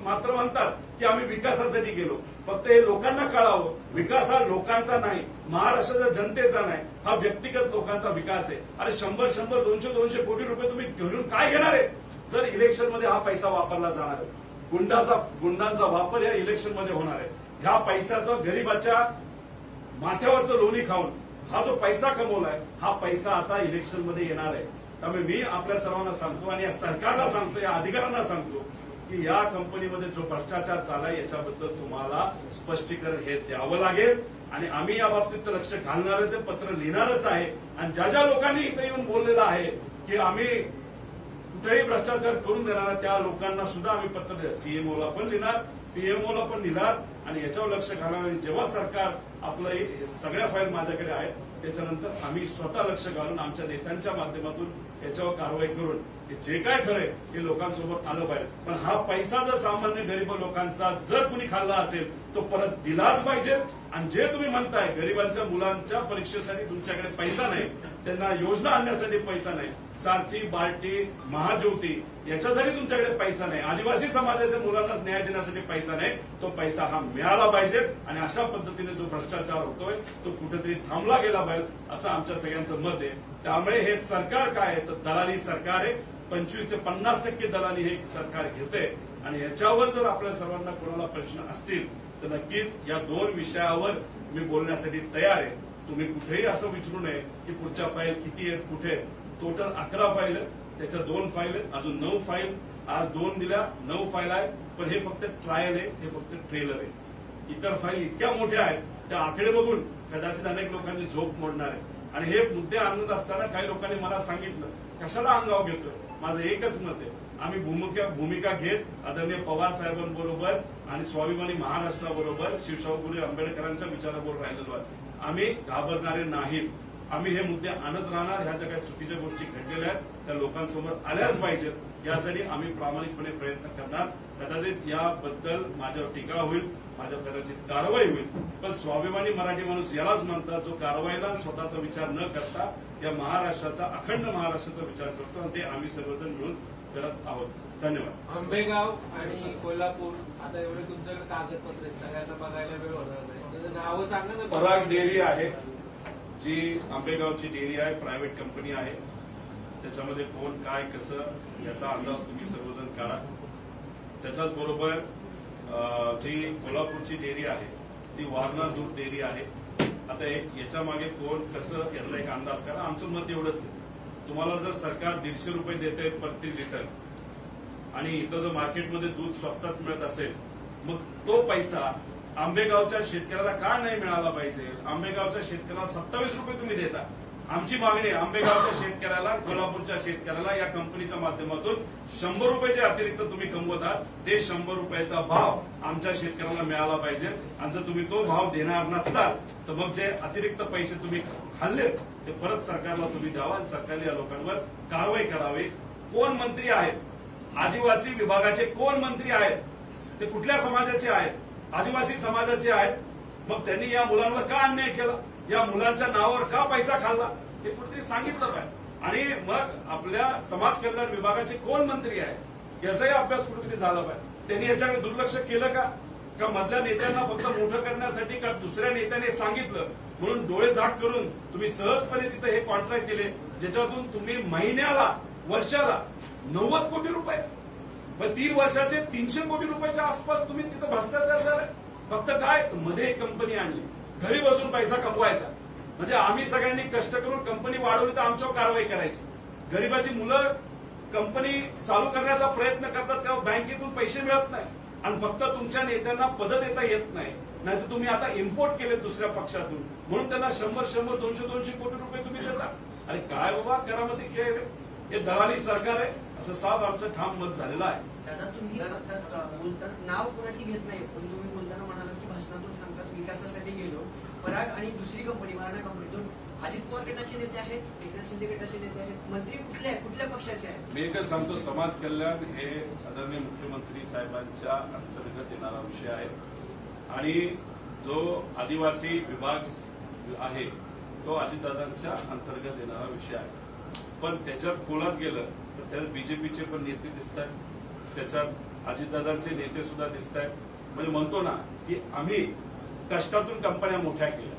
मात्र म्हणतात की आम्ही विकासासाठी गेलो. फक्त हे लोकांना कळावं, विकास हा लोकांचा नाही, महाराष्ट्राच्या जनतेचा नाही, हा व्यक्तिगत लोकांचा विकास आहे. अरे 100 200 कोटी रुपये तुम्ही घेऊन काय घेणार आहे जर इलेक्शनमध्ये हा पैसा वापरला जाणार आहे? गुंडांचा वापर या इलेक्शनमध्ये होणार आहे. ह्या पैशाचा गरीबाच्या माथ्यावरचं लोणी खाऊन हा जो पैसा कमवलाय हा पैसा आता इलेक्शनमध्ये येणार आहे. त्यामुळे मी आपल्या सर्वांना सांगतो आणि या सरकारला सांगतो, या अधिकाऱ्यांना सांगतो की या कंपनीमध्ये जो भ्रष्टाचार चाललाय याच्याबद्दल तुम्हाला स्पष्टीकरण हे द्यावं लागेल. आणि आम्ही या बाबतीत लक्ष घालणार ते पत्र लिहिणारच आहे. आणि ज्या लोकांनी इथे येऊन बोललेलं आहे की आम्ही कुठेही भ्रष्टाचार करून देणार त्या लोकांना सुद्धा आम्ही पत्र सीएमओला पण लिहिणार, पीएमओला पण लिहिणार आणि याच्यावर लक्ष घालणार. आणि जेव्हा सरकार आपलं सगळ्या फाईल माझ्याकडे आहेत त्याच्यानंतर आम्ही स्वतः लक्ष घालून आमच्या नेत्यांच्या माध्यमातून याच्यावर कारवाई करून जे काय खरंय हे लोकांसोबत आलं पाहिजे. पण हा पैसा जर सामान्य गरीब लोकांचा जर कुणी खाल्ला असेल तो परत दिलाच पाहिजे. आणि जे तुम्ही म्हणताय गरीबांच्या मुलांच्या परीक्षेसाठी तुमच्याकडे पैसा नाही, त्यांना योजना आणण्यासाठी पैसा नाही, सारथी, बार्टी, महाज्योती याच्यासाठी तुमच्याकडे पैसा नाही, आदिवासी समाजाच्या मुलांना न्याय देण्यासाठी पैसा नाही, तो पैसा हा मिळाला पाहिजे. आणि अशा पद्धतीने जो भ्रष्टाचार होतोय तो कुठेतरी थांबला गेला पाहिजे असं आमच्या सगळ्यांचं मत आहे. त्यामुळे हे सरकार काय आहे तर दलाली सरकार आहे. 25 ते 50% दलाली हे सरकार घेते. आणि याच्यावर जर आपल्या सर्वांना कोणाला प्रश्न असतील तर नक्कीच या 2 विषयावर मी बोलण्यासाठी तयार आहे. तुम्ही कुठेही असं विचारू नये की पुढच्या फाईल किती आहेत, कुठे. टोटल 11 फाईल आहेत, त्याच्या 2 फाईल आहेत, अजून 9 फाईल. आज 2 दिल्या, 9 फाईल आहेत. पण हे फक्त ट्रायल आहे, हे फक्त ट्रेलर आहे. इतर फाईल इतक्या मोठ्या आहेत त्या आकडे बघून कदाचित अनेक लोकांची झोप मोडणार आहे. आणि हे मुद्दे आणत असताना काही लोकांनी मला सांगितलं कशाला अंगावर घेतोय. माझं एकच मत आहे, आम्ही भूमिका घेत आदरणीय पवार साहेबांबरोबर आणि स्वाभिमानी महाराष्ट्राबरोबर शिवशाहू फुले आंबेडकरांच्या विचाराबरोबर राहिलेलो आहे. आम्ही घाबरणारे नाहीत. आम्ही हे मुद्दे आणत राहणार. ह्या ज्या काही चुकीच्या गोष्टी घडलेल्या आहेत त्या लोकांसमोर आल्याच पाहिजेत, यासाठी आम्ही प्रामाणिकपणे प्रयत्न करणार. कदाचित याबद्दल माझ्यावर टीका होईल, माझ्यावर कदाचित कारवाई होईल, पण स्वाभिमानी मराठी माणूस यालाच म्हणतात जो कारवाईला स्वतःचा विचार न करता या महाराष्ट्राचा, अखंड महाराष्ट्राचा विचार करतो. आणि ते आम्ही सर्वजण मिळून करत आहोत. धन्यवाद. आंबेगाव आणि कोल्हापूर आता एवढे तुमच्याकडे कागदपत्र आहेत, सगळ्यांना बघायला वेळ होणार नाही. नावं सांगा ना. पराग डेअरी आहे जी आंबेगावची डेअरी आहे, प्रायव्हेट कंपनी आहे. त्याच्यामध्ये कोण काय कसं याचा अंदाज तुम्ही सर्वजण काढा. त्याच्याच बरोबर जी कोल्हापूरची डेअरी आहे ती वारणा दूध डेअरी आहे. आता याच्या मागे कोण कसं याचा एक अंदाज करा. आमचं मत एवढंच आहे, तुम्हाला जर सरकार 150 रुपये देते प्रति लिटर आणि इथं जर मार्केटमध्ये दूध स्वस्तात मिळत असेल मग तो पैसा आंबेगावच्या शेतकऱ्याला का नाही मिळाला पाहिजे. आंबेगावच्या शेतकऱ्याला 27 रुपये तुम्ही देता. आमची मागणी आहे आंबेगावच्या शेतकऱ्याला, कोल्हापूरच्या शेतकऱ्याला या कंपनीच्या माध्यमातून 100 रुपये जे अतिरिक्त तुम्ही कमवत आहात ते 100 रुपयाचा भाव आमच्या शेतकऱ्याला मिळाला पाहिजे. आणि जर तुम्ही तो भाव देणार नसाल तर मग जे अतिरिक्त पैसे तुम्ही खाल्लेत ते परत सरकारला तुम्ही द्यावा आणि सरकारने या लोकांवर कारवाई करावी. कोण मंत्री आहेत, आदिवासी विभागाचे कोण मंत्री आहेत, ते कुठल्या समाजाचे आहेत, आदिवासी समाजाचे आहेत. मग त्यांनी या मुलांवर का अन्याय केला, या मुलांच्या नावावर का पैसा खाल्ला हे कुठेतरी सांगितलं पाहिजे. आणि मग आपल्या समाज कल्याण विभागाचे कोण मंत्री आहेत याचाही अभ्यास कुठेतरी झाला पाहिजे. त्यांनी याच्याकडे दुर्लक्ष केलं का मधल्या नेत्यांना फक्त मोठं करण्यासाठी का दुसऱ्या नेत्याने सांगितलं म्हणून डोळे झाक करून तुम्ही सहजपणे तिथे हे कॉन्ट्रॅक्ट दिले ज्याच्यातून तुम्ही महिन्याला, वर्षाला 90 कोटी रुपये, मग 3 वर्षाचे 300 कोटी रुपयाच्या आसपास तुम्ही तिथं भ्रष्टाचार झालाय. फक्त काय मध्ये एक कंपनी आणली, घरी बसून पैसा कमवायचा. म्हणजे आम्ही सगळ्यांनी कष्ट करून कंपनी वाढवली तर आमच्यावर कारवाई करायची. गरीबाची मुलं कंपनी चालू करण्याचा प्रयत्न करतात तेव्हा बँकेतून पैसे मिळत नाही आणि फक्त तुमच्या नेत्यांना पद देता येत नाही. नाही तर तुम्ही आता इम्पोर्ट केले दुसऱ्या पक्षातून म्हणून त्यांना 100, 200 कोटी रुपये तुम्ही देता. अरे काय बाबा करामती खेळ हे दलाली सरकार आहे असं साफ आमचं ठाम मत झालेलं आहे. दादा तुम्ही आता बोलताना नाव कोणाची घेत नाही पण तुम्ही बोलताना म्हणाला की भाषणातून सांगतात विकासासाठी गेलो. पराग आणि दुसरी कंपनी मराठा कंपनीतून अजित पवार गटाचे नेते आहेत, एकनाथ शिंदे गटाचे नेते आहेत, मंत्री कुठल्या पक्षाचे आहेत? मी एकच सांगतो समाज कल्याण हे आदरणीय मुख्यमंत्री साहेबांच्या अंतर्गत येणारा विषय आहे आणि जो आदिवासी विभाग आहे तो अजितदादांच्या अंतर्गत येणारा विषय आहे. पण त्याच्यात कोणात गेलं तर त्यात बीजेपीचे पण नेते दिसत आहेत, त्याच्यात अजितदादांचे नेते सुद्धा दिसत आहेत. म्हणजे म्हणतो ना की आम्ही कष्टातून कंपन्या मोठ्या केल्या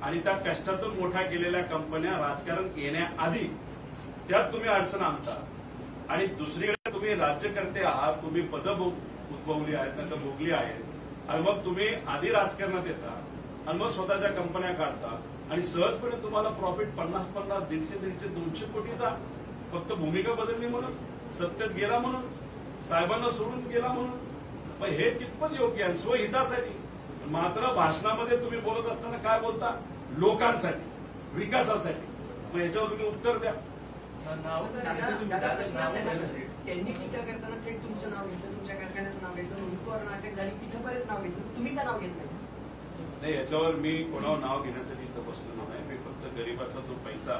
आणि त्या कष्टातून मोठ्या केलेल्या कंपन्या राजकारण येण्याआधी त्यात तुम्ही अडचण आणता आणि दुसरीकडे तुम्ही राज्यकर्ते आहात, तुम्ही पदं उद्भवली आहेत नंतर भोगली आहेत आणि मग तुम्ही आधी राजकारणात येता आणि मग स्वतःच्या कंपन्या काढता आणि सहजपणे तुम्हाला प्रॉफिट 50, 150, 200 कोटीचा फक्त भूमिका बदलली म्हणून, सत्तेत गेला म्हणून, साहेबांना सोडून गेला म्हणून. पण हे कितपत योग्य आहे? स्वहितासाठी. मात्र भाषणामध्ये तुम्ही बोलत असताना काय बोलता? लोकांसाठी, विकासासाठी. मग याच्यावर तुम्ही उत्तर द्या. दादा प्रश्न असा आहे त्यांनी टीका करताना थेट तुमचं नाव घेतलं, तुमच्या कारखान्याचं नाव घेतलं, नुकूवर नाटक झाली तिथपर्यंत नाव घेतलं, तुम्ही का नाव घेत नाही? याच्यावर मी कोणावर नाव घेण्यासाठी इथं बसलेलो नाही. मी फक्त गरीबाचा तो पैसा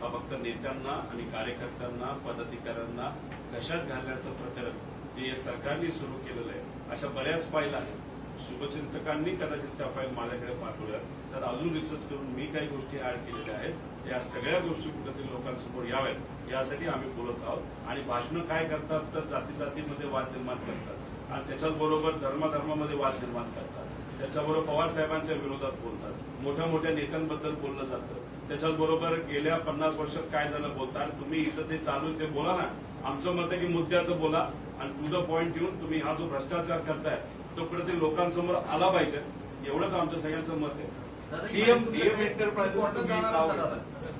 हा फक्त नेत्यांना आणि कार्यकर्त्यांना पदाधिकाऱ्यांना कशात घालण्याचं प्रकरण जे सरकारने सुरू केलेलं आहे अशा बऱ्याच फाईल आहेत. शुभचिंतकांनी कदाचित त्या फाईल माझ्याकडे पाठवल्या तर अजून रिसर्च करून मी काही गोष्टी ऍड केलेल्या आहेत. या सगळ्या गोष्टी कुठेतरी लोकांसमोर याव्यात यासाठी आम्ही बोलत आहोत. आणि भाषणं काय करतात तर जातीमध्ये वाद निर्माण करतात आणि त्याच्याच बरोबर धर्मामध्ये वाद निर्माण करतात. त्याच्याबरोबर पवार साहेबांच्या विरोधात बोलतात, मोठ्या मोठ्या नेत्यांबद्दल बोललं जातं. त्याच्याचबरोबर गेल्या 50 वर्षात काय झालं बोलतात. तुम्ही इथं ते चालू ते बोला ना. आमचं मत आहे की मुद्द्याचं बोला आणि टू द पॉइंट येऊन तुम्ही हा जो भ्रष्टाचार करताय तो कुठेतरी लोकांसमोर आला पाहिजे एवढंच आमचं सगळ्यांचं मत आहे.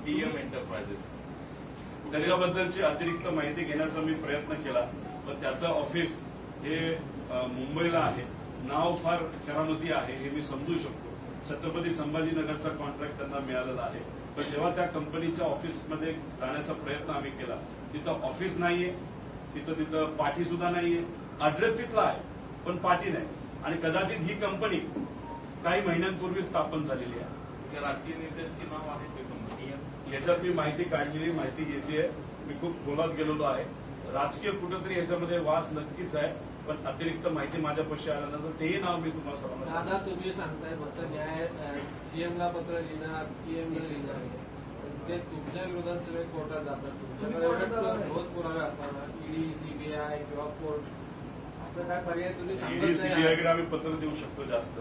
डीएम एंटरप्राइजेस त्याच्याबद्दलची अतिरिक्त माहिती घेण्याचा मी प्रयत्न केला पण त्याचं ऑफिस हे मुंबईला आहे. नाव फार करामती आहे हे मी समजू शकतो. छत्रपती संभाजीनगरचा कॉन्ट्रॅक्ट त्यांना मिळालेला आहे. पण जेव्हा त्या कंपनीच्या ऑफिसमध्ये जाण्याचा प्रयत्न आम्ही केला तिथं ऑफिस नाहीये, तिथं पाठी सुद्धा नाहीये. अड्रेस तिथला आहे पण पाठी नाही आणि कदाचित ही कंपनी काही महिन्यांपूर्वी स्थापन झालेली आहे. राजकीय नेत्यांची नाव आहे ते कंपनी याच्यात मी माहिती काढलेली माहिती घेतलीय. मी खूप खोलात गेलेलो आहे. राजकीय कुठंतरी याच्यामध्ये वास नक्कीच आहे पण अतिरिक्त माहिती माझ्यापाशी आल्यानंतर तेही नाव मी तुम्हाला सर्वांना दादा तुम्ही सांगताय फक्त न्याय सीएमला पत्र लिहिणार, पीएमला लिहिणार ते तुमच्या विरोधात सगळे कोर्टात जातात. तुमच्याकडे ठोस पुरावे असताना ईडी, सीबीआय किंवा कोर्ट असं काय पर्याय तुम्ही सांगत नाही? सीबीआयकडे आम्ही पत्र देऊ शकतो जास्त.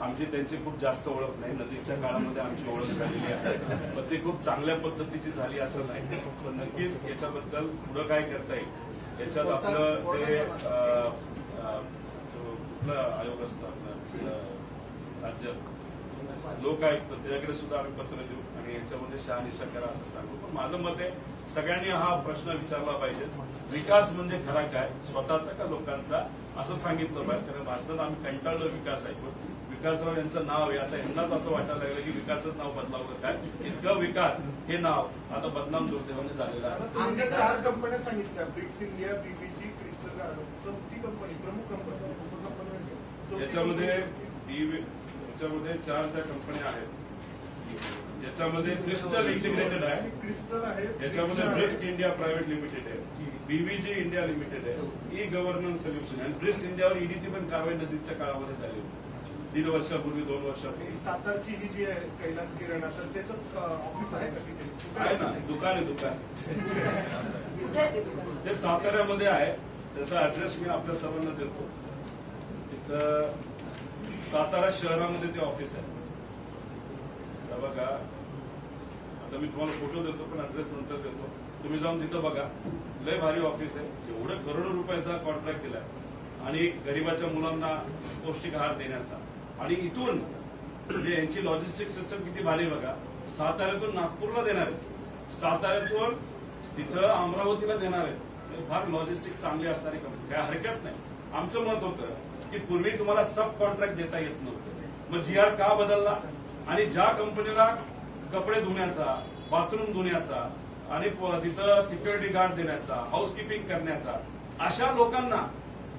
आमची त्यांची खूप जास्त ओळख नाही. नजीकच्या काळामध्ये आमची ओळख झालेली आहे पण ती खूप चांगल्या पद्धतीची झाली असं नाही. पण नक्कीच याच्याबद्दल पुढं काय करता येईल याच्यात आपलं जे कुठलं आयोग असतं आपलं राज्य लोक आयुक्त त्याच्याकडे सुद्धा आम्ही पत्र देऊ आणि याच्यामध्ये शहानिशा करा असं सांगू. पण माझं मत आहे सगळ्यांनी हा प्रश्न विचारला पाहिजे. विकास म्हणजे खरा काय, स्वतःचा का लोकांचा, असं सांगितलं पाहिजे. कारण भारतात आम्ही कंटाळलो विकास ऐकून. विकासराव यांचं नाव आहे आता यांनाच असं वाटायला लागलं की विकासच नाव बदलावं काय. इतकं विकास हे नाव आता बदनाम दुर्दैवाने झालेलं आहे. आमच्या 4 कंपन्या सांगितल्या, Bricks India, BBG, Crystal Garden, चौथी कंपनी, प्रमुख कंपनी, उपकंपनी. याच्यामध्ये 4 ज्या कंपन्या आहेत याच्यामध्ये क्रिस्टल इंटिग्रेटेड आहे, क्रिस्टल आहे, याच्यामध्ये ब्रिक्स इंडिया प्रायव्हेट लिमिटेड आहे, बीबीजी इंडिया लिमिटेड आहे, ई गव्हर्नन्स सोल्युशन आणि ब्रिक्स इंडियावर ईडीची पण कारवाई नजीकच्या काळामध्ये झाली होती. 1.5 वर्षापूर्वी 2 वर्षापूर्वी. सातारची ही जी आहे कैलास किराणा तर त्याचं ऑफिस आहे का तिथे? आहे ना, दुकान ते साताऱ्यामध्ये आहे. त्याचा ऍड्रेस मी आपल्या सर्वांना देतो. तिथं सातारा शहरामध्ये ते ऑफिस आहे. बघा आता मी तुम्हाला फोटो देतो पण ऍड्रेस नंतर देतो. तुम्ही जाऊन तिथं बघा. लय भारी ऑफिस आहे. एवढं करोडो रुपयाचा कॉन्ट्रॅक्ट दिलाय आणि गरीबाच्या मुलांना पौष्टिक आहार देण्याचा. आणि इथून म्हणजे यांची लॉजिस्टिक सिस्टम किती भारी बघा. साताऱ्यातून नागपूरला देणार आहे, साताऱ्यातून तिथं अमरावतीला देणार आहे. फार लॉजिस्टिक चांगली असणारी कंपनी, काय हरकत नाही. आमचं मत होतं की पूर्वी तुम्हाला सब कॉन्ट्रॅक्ट देता येत नव्हतं मग GR का बदलला? आणि ज्या कंपनीला कपडे धुण्याचा, बाथरूम धुण्याचा आणि तिथं सिक्युरिटी गार्ड देण्याचा, हाऊसकीपिंग करण्याचा, अशा लोकांना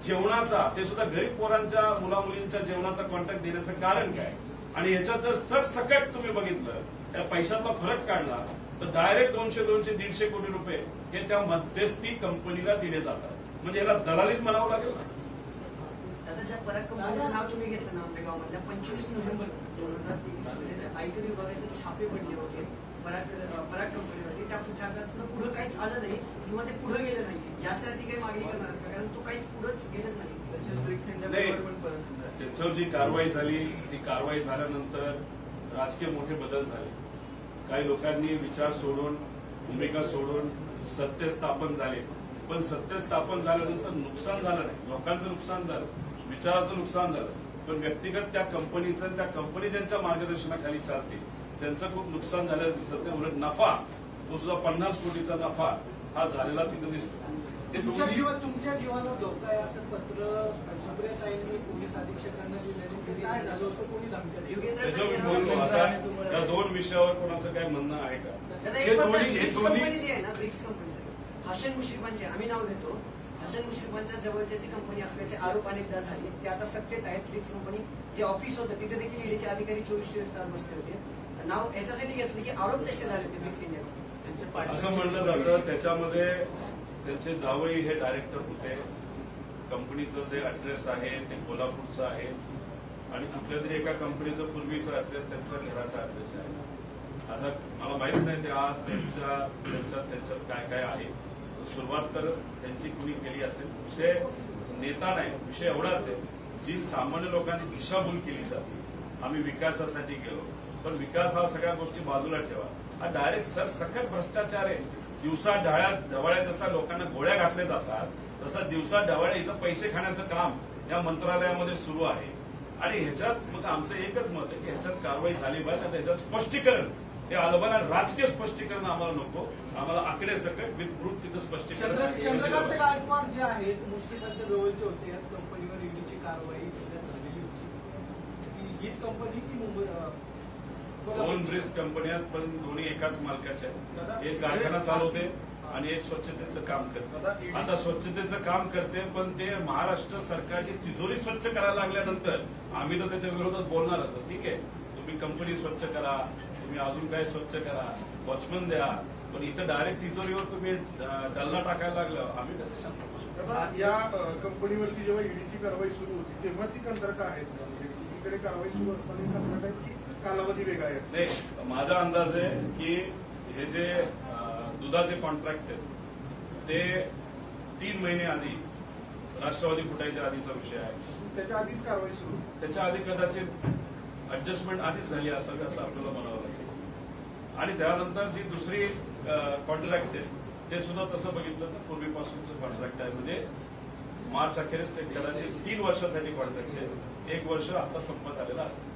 जेवणाचा, ते सुद्धा गरीब पोरांच्या मुलामुलींच्या जेवणाचा कॉन्ट्रॅक्ट देण्याचं कारण काय? आणि याच्यात जर सरसकट तुम्ही बघितलं, त्या पैशातला फरक काढला तर डायरेक्ट 200-150 कोटी रुपये हे त्या मध्यस्थी कंपनीला दिले जातात. म्हणजे याला दलालीच म्हणावं लागेल ना. आता ज्या पराग कंपनीचं नाव तुम्ही घेतलं ना आंबेगावमधल्या 25 नोव्हेंबर 2023 मध्ये आयकर विभागाचे छापे पडले होते पराग कंपनीवरती. त्या पुढे काहीच आलं नाही किंवा ते पुढे गेलं नाही. यासाठी काही मागणी करणार का? कारण तो काहीच पुढेच गेलंच नाही. त्याच्यावर जी कारवाई झाली, ती कारवाई झाल्यानंतर राजकीय मोठे बदल झाले. काही लोकांनी विचार सोडून, भूमिका सोडून सत्य स्थापन झाले. पण सत्य स्थापन झाल्यानंतर नुकसान झालं नाही. लोकांचं नुकसान झालं, विचाराचं नुकसान झालं, पण व्यक्तिगत त्या कंपनीचं, त्या कंपनी ज्यांच्या मार्गदर्शनाखाली चालते त्यांचं खूप नुकसान झालेलं दिसत नाही. उलट नफा, तो सुद्धा 50 कोटीचा नफा हा झालेला तिथं दिसतो. तुमच्या जीवाला धोका आहे असं पत्र सुप्रिया साहेबांनी पोलीस अधीक्षकांना लिहिलेलं काय झालं होतं? कोणी धमकी त्याच्यावर बोलतो. आता त्या दोन विषयावर कोणाचं काय म्हणणं आहे का? कंपनी जी आहे ना, ब्रिक्स कंपनी, हसन मुश्रीफांचे आम्ही नाव घेतो. हसन मुश्रीफांच्या जवळच्या जी कंपनी असल्याचे आरोप अनेकदा झाले, ते आता सत्तेत आहेत. ब्रिक्स कंपनी जे ऑफिस होतं तिथे देखील ईडीचे अधिकारी 24 तास बसले होते. नाव याच्यासाठी घेतलं की आरोप तसे झाले होते ब्रिक्स इंडिया. असं म्हणलं जातं त्याच्यामध्ये त्यांचे जावई हे डायरेक्टर होते. कंपनीचं जे ऍड्रेस आहे ते कोल्हापूरचं आहे आणि कुठल्या तरी एका कंपनीचं पूर्वीचा ऍड्रेस त्यांच्या घराचा ऍड्रेस आहे. आता मला माहित नाही ते आज त्यांच्यात काय काय आहे. सुरुवात तर त्यांची कुणी केली असेल. विषय नेता नाही, विषय एवढाच आहे, जी सामान्य लोकांची दिशाभूल केली जाते. आम्ही विकासासाठी गेलो, पण विकास हा सगळ्या गोष्टी बाजूला ठेवा. हा डायरेक्ट सरसकट भ्रष्टाचार आहे. दिवसा ढवळ्या जसा लोकांना गोळ्या घातल्या जातात, तसा दिवसा ढवळ्या इथं पैसे खाण्याचं काम या मंत्रालयामध्ये सुरू आहे. आणि ह्याच्यात मग आमचं एकच मत आहे की ह्याच्यात कारवाई झाली पाहिजे. त्याच्यात स्पष्टीकरण हे आलं ना, राजकीय स्पष्टीकरण आम्हाला नको. आम्हाला आकडे सकट विथ प्रूफ तिथं स्पष्टीकरण. चंद्रकांत गायकवाड जे आहेत मुश्रीफांच्या जवळचे होते, याच कंपनीवर ईडीची कारवाई झालेली होती. हीच कंपनी की मुंबई? दोन ब्रिक्स कंपन्या, पण दोन्ही एकाच मालकाच्या आहेत. एक कारखाना चालवते आणि एक स्वच्छतेचं काम करते. आता स्वच्छतेचं काम करते, पण ते महाराष्ट्र सरकारची तिजोरी स्वच्छ करायला लागल्यानंतर आम्ही तर त्याच्या विरोधात बोलणार होतो. ठीक आहे, तुम्ही कंपनी स्वच्छ करा, तुम्ही अजून काय स्वच्छ करा, वॉचमन द्या, पण इथं डायरेक्ट तिजोरीवर तुम्ही डल्ला टाकायला लागलं, आम्ही कसं शांत बसू? आता या कंपनीवरती जेव्हा ईडीची कारवाई सुरू होती तेव्हाच ही कंत्राट आहेत का? म्हणजे एकीकडे कारवाई सुरू असताना कंत्राट आहेत की कालावधी वेगळा आहे? नाही, माझा अंदाज आहे की हे जे दुधाचे कॉन्ट्रॅक्ट आहेत ते 3 महिने आधी, राष्ट्रवादी फुटायच्या आधीचा विषय आहे. त्याच्या आधीच कारवाई सुरू? त्याच्या आधी कदाचित ऍडजस्टमेंट आधीच झाली असावी असं आपल्याला म्हणावं लागेल. आणि त्यानंतर जी दुसरी कॉन्ट्रॅक्ट आहे ते सुद्धा तसं बघितलं तर पूर्वीपासूनचं कॉन्ट्रॅक्ट आहे. म्हणजे मार्च अखेरीस ते कदाचित 3 वर्षासाठी कॉन्ट्रॅक्ट आहे. 1 वर्ष आता संपत आलेलं असतं.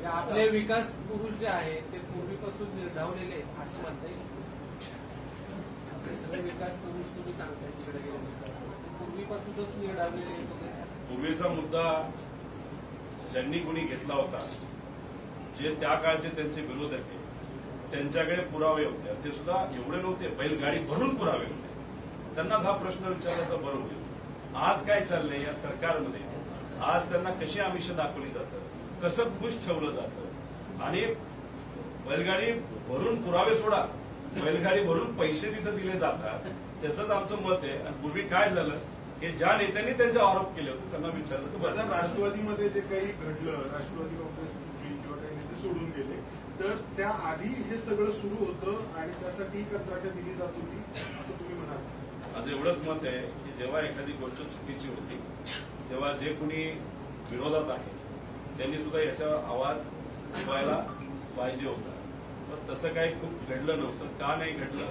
आपले विकास पुरुष जे आहे ते पूर्वीपासून निर्धावलेले असं म्हणता येईल. आपले सगळे विकास पुरुष तुम्ही सांगताय तिकडे गेले विकास पूर्वीपासूनच निर्धावलेले. पूर्वीचा मुद्दा ज्यांनी कोणी घेतला होता, जे त्या काळचे त्यांचे विरोधक आहे, त्यांच्याकडे पुरावे होते. ते सुद्धा एवढे नव्हते, बैलगाडी भरून पुरावे होते. त्यांनाच हा प्रश्न विचारण्याचा बरं होईल. आज काय चाललंय या सरकारमध्ये? आज त्यांना कशी आमिष दाखवली जातं, कसं खुश ठेवलं जातं. आणि बैलगाडी भरून पुरावे सोडा, बैलगाडी भरून पैसे तिथं दिले जातात. त्याचंच आमचं मत आहे. आणि पूर्वी काय झालं, हे ज्या नेत्यांनी त्यांचे आरोप केले होते त्यांना विचारलं तर राष्ट्रवादीमध्ये जे काही घडलं, राष्ट्रवादी काँग्रेस किंवा काही नेते सोडून गेले, तर त्याआधी हे सगळं सुरू होतं आणि त्यासाठी कंत्राटं दिली जात होती असं तुम्ही म्हणाल? माझं एवढंच मत आहे की जेव्हा एखादी गोष्ट चुकीची होती तेव्हा जे कोणी विरोधात आहे त्यांनी सुद्धा याचा आवाज उठवायला पाहिजे होता. पण तसं काही खूप घडलं नव्हतं. का नाही घडलं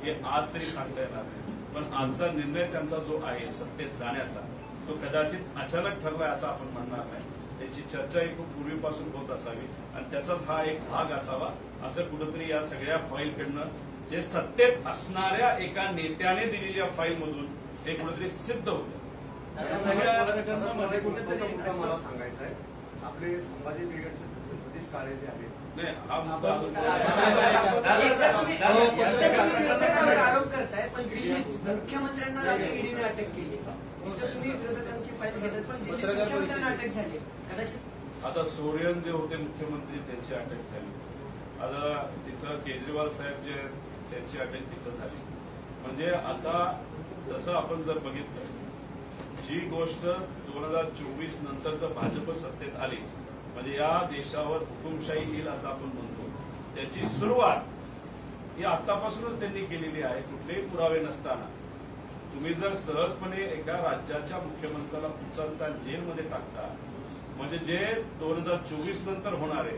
हे आज तरी सांगता येणार नाही. पण आजचा निर्णय त्यांचा जो आहे सत्तेत जाण्याचा, तो कदाचित अचानक ठरलाय असं आपण म्हणणार नाही. त्याची चर्चा ही खूप पूर्वीपासून होत असावी आणि त्याचाच हा एक भाग असावा असं कुठंतरी या सगळ्या फाईलकडनं, जे सत्तेत असणाऱ्या एका नेत्याने दिलेल्या फाईलमधून हे कुठेतरी सिद्ध होतं. सगळ्या प्रकरणामध्ये कुठेतरी मुद्दा मला सांगायचा आहे. आपले संभाजी ब्रिगेडचे सतीश काळे जे आहेत, नाही हा मुद्दा आरोप करताय, पण मुख्यमंत्र्यांना ईडीने अटक केली. तुम्ही विरोधकांची फाईल घेतात, पण मुख्यमंत्र्यांना अटक झाली. कदाचित आता सोरेन जे होते मुख्यमंत्री त्यांची अटक झाली. आता तिथं केजरीवाल साहेब जे त्यांची अटक तिथं झाली. म्हणजे आता तसं आपण जर बघितलं, जी गोष्ट 2024 नंतर जर भाजप सत्तेत आली, म्हणजे या देशावर हुकुमशाही येईल असं आपण म्हणतो, त्याची सुरुवात ही आतापासूनच त्यांनी केलेली आहे. कुठलेही पुरावे नसताना तुम्ही जर सहजपणे एका राज्याच्या मुख्यमंत्र्याला उचलता जेलमध्ये टाकता, म्हणजे जे 2024 नंतर होणार आहे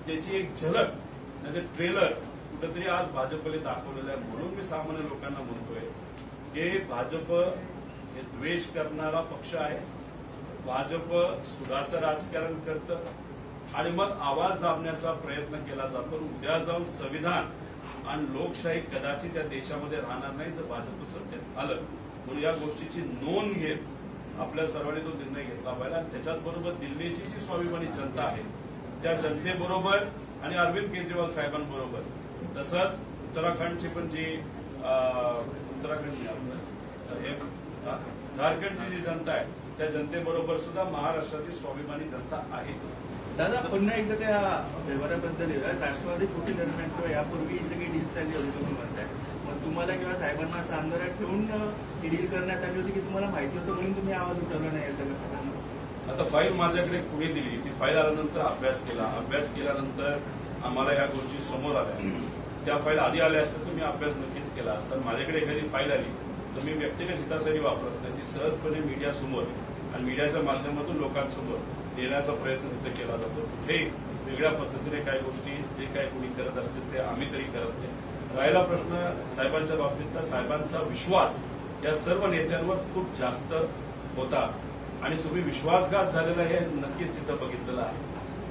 त्याची एक झलक म्हणजे ट्रेलर कुठेतरी आज भाजपने दाखवलेलं आहे. म्हणून मी सामान्य लोकांना म्हणतोय की भाजप हे द्वेष करणारा पक्ष आहे. भाजप सुडाचं राजकारण करतं आणि मग आवाज दाबण्याचा प्रयत्न केला जातो. उद्या जाऊन संविधान आणि लोकशाही कदाचित या देशामध्ये राहणार नाही जर भाजप सत्तेत आलं. म्हणून या गोष्टीची नोंद घेत आपल्या सर्वांनी तो निर्णय घेतला पाहिजे. आणि त्याच्याचबरोबर दिल्लीची जी स्वाभिमानी जनता आहे त्या जनतेबरोबर आणि अरविंद केजरीवाल साहेबांबरोबर, तसंच उत्तराखंडची पण जी झारखंडची जी जनता आहे त्या जनतेबरोबर सुद्धा महाराष्ट्राची स्वाभिमानी जनता आहे. दादा पुन्हा एकदा त्या व्यवहाराबद्दल राष्ट्रवादी फुटी दरम्यान किंवा यापूर्वी ही सगळी डील चालली होती तुम्ही म्हणताय, मग तुम्हाला किंवा साहेबांना असं अंधारात ठेवून ही डील करण्यात आली होती की तुम्हाला माहिती होतं म्हणून तुम्ही आवाज उठवला नाही या सगळ्या प्रकरणात? आता फाईल माझ्याकडे कुणी दिली, ती फाईल आल्यानंतर अभ्यास केल्यानंतर आम्हाला या गोष्टी समोर आल्या. त्या फाईल आधी आल्या असतात तर मी अभ्यास नक्कीच केला असता. माझ्याकडे एखादी फाईल आली तर मी व्यक्तिगत हितासाठी वापरत नाही, ती सहजपणे मीडियासमोर आणि मीडियाच्या माध्यमातून लोकांसमोर देण्याचा प्रयत्न तिथे केला जातो. हे वेगळ्या पद्धतीने काही गोष्टी जे काही कोणी करत असतील ते आम्ही तरी करत नाही. राहिला प्रश्न साहेबांच्या बाबतीतला, साहेबांचा विश्वास या सर्व नेत्यांवर खूप जास्त होता आणि तुम्ही विश्वासघात झालेला हे नक्कीच तिथं बघितलेलं आहे.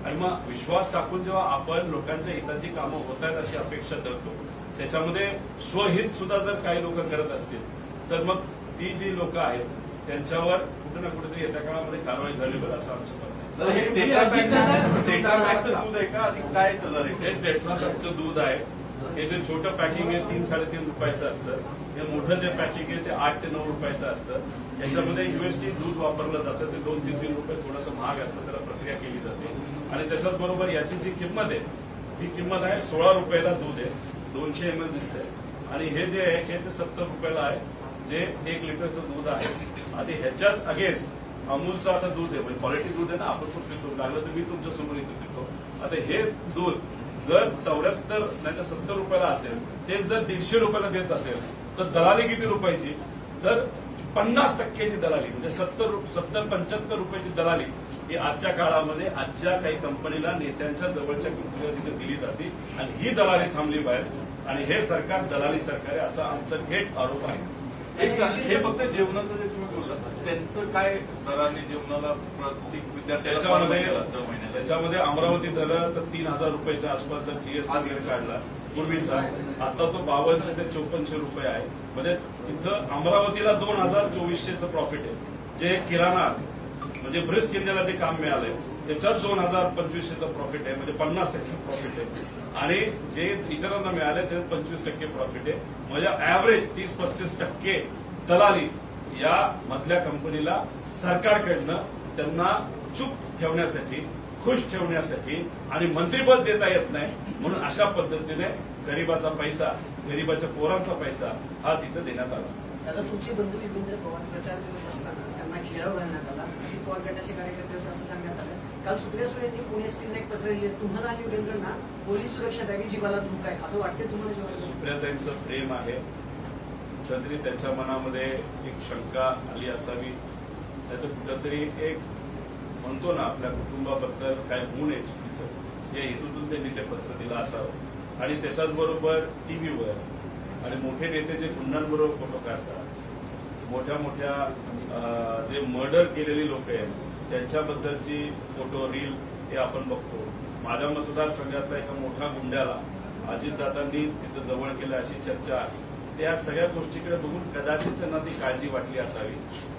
आणि मग विश्वास टाकून जेव्हा आपण लोकांच्या हिताची कामं होत आहेत अशी अपेक्षा धरतो, त्याच्यामध्ये स्वहित सुद्धा जर काही लोक करत असतील तर मग ती जी लोक आहेत त्यांच्यावर कुठे ना कुठेतरी येत्या काळामध्ये कारवाई झाली बरं असं आमचं म्हणणं आहे. हे टेट्रापॅकचं दूध आहे का आधी काय कलर आहे? हे टेट्रापॅकचं दूध आहे. हे जे छोटं पॅकिंग आहे 3-3.5 रुपयाचं असतं. हे मोठं जे पॅकिंग आहे ते 8 ते 9 रुपयाचं असतं. याच्यामध्ये युएसटी दूध वापरलं जातं, ते 2-3 रुपये थोडंसं महाग असतं, त्याला प्रक्रिया केली जाते. आणि त्याच्याच बरोबर याची जी किंमत आहे ही किंमत आहे 16 रुपयाला दूध आहे, 200 ml दिसतंय. आणि हे जे आहे हे ते 70 रुपयाला आहे, जे 1 लिटरचं दूध आहे. आणि ह्याच्याच अगेन्स्ट अमूलचं आता दूध आहे, म्हणजे क्वालिटी दूध आहे ना, आपण पण पितो, लागलं तर मी तुमच्या समोर इथं पितो. आता हे दूध जर 74 नाही तर 70 रुपयाला असेल, ते जर 150 रुपयाला देत असेल तर दलाली किती रुपयाची? तर 50% दलाली, म्हणजे 70-75 रुपयाची दलाली ही आजच्या काळामध्ये आजच्या काही कंपनीला नेत्यांच्या जवळच्या कंपनीला तिथे दिली जाते. आणि ही दलाली थांबली पाहिजे आणि हे सरकार दलाली सरकार आहे असा आमचा थेट आरोप आहे. हे फक्त जेवणाचं जे तुम्ही बोललात त्यांचं काय दराने जेवणाला प्रत्येक विद्यार्थ्याला त्याच्यामध्ये अमरावती दर तर 3,000 रुपयाच्या आसपास जर जीएसटी वगैरे काढला पूर्वीचा, आता तो 5200 ते 5400 रुपये आहे. म्हणजे तिथं अमरावतीला 2,2400चं प्रॉफिट आहे. जे किराणा म्हणजे ब्रिस्क इंडियाला जे काम मिळालंय त्याच्यात 2,025चं प्रॉफिट आहे, म्हणजे 50% प्रॉफिट आहे. आणि जे इतरांना मिळाले त्याच्यात 25% प्रॉफिट आहे. म्हणजे ऍव्हरेज 30-35% दलाली या मधल्या कंपनीला सरकारकडनं त्यांना चूप ठेवण्यासाठी, खुश ठेवण्यासाठी आणि मंत्रिपद देता येत नाही म्हणून अशा पद्धतीने गरीबाचा पैसा, गरीबाच्या पोरांचा पैसा हा तिथं देण्यात आला. आता तुमचे बंधू युगेंद्र पवार प्रचार करत असताना त्यांना घेराव घालण्यात आला, अजित पवार गटाचे कार्यकर्ते असं सांगण्यात आलं. काल सुप्रिया सुळे यांनी पुणे एसपीला एक पत्र लिहिलं, तुम्हाला आणि युगेंद्रना पोलीस सुरक्षा द्यावी, जीवाला धोका आहे असं वाटतंय तुम्हाला? सुप्रियाताईंचं प्रेम आहे, कुठंतरी त्यांच्या मनामध्ये एक शंका आली असावी, त्याचं कुठंतरी एक म्हणतो ना आपल्या कुटुंबाबद्दल काय होऊ नये चुकीचं, या हेतूतून त्यांनी ते पत्र दिलं असावं. आणि त्याच्याच बरोबर टीव्हीवर आणि मोठे नेते जे गुंडांबरोबर फोटो काढतात, मोठ्या जे मर्डर केलेली लोक आहेत त्यांच्याबद्दलची फोटो रील हे आपण बघतो. माझ्या मतदारसंघातल्या एका मोठ्या गुंड्याला अजितदादांनी तिथं जवळ केलं अशी चर्चा आहे. त्या सगळ्या गोष्टीकडे बघून कदाचित त्यांना ती काळजी वाटली असावी.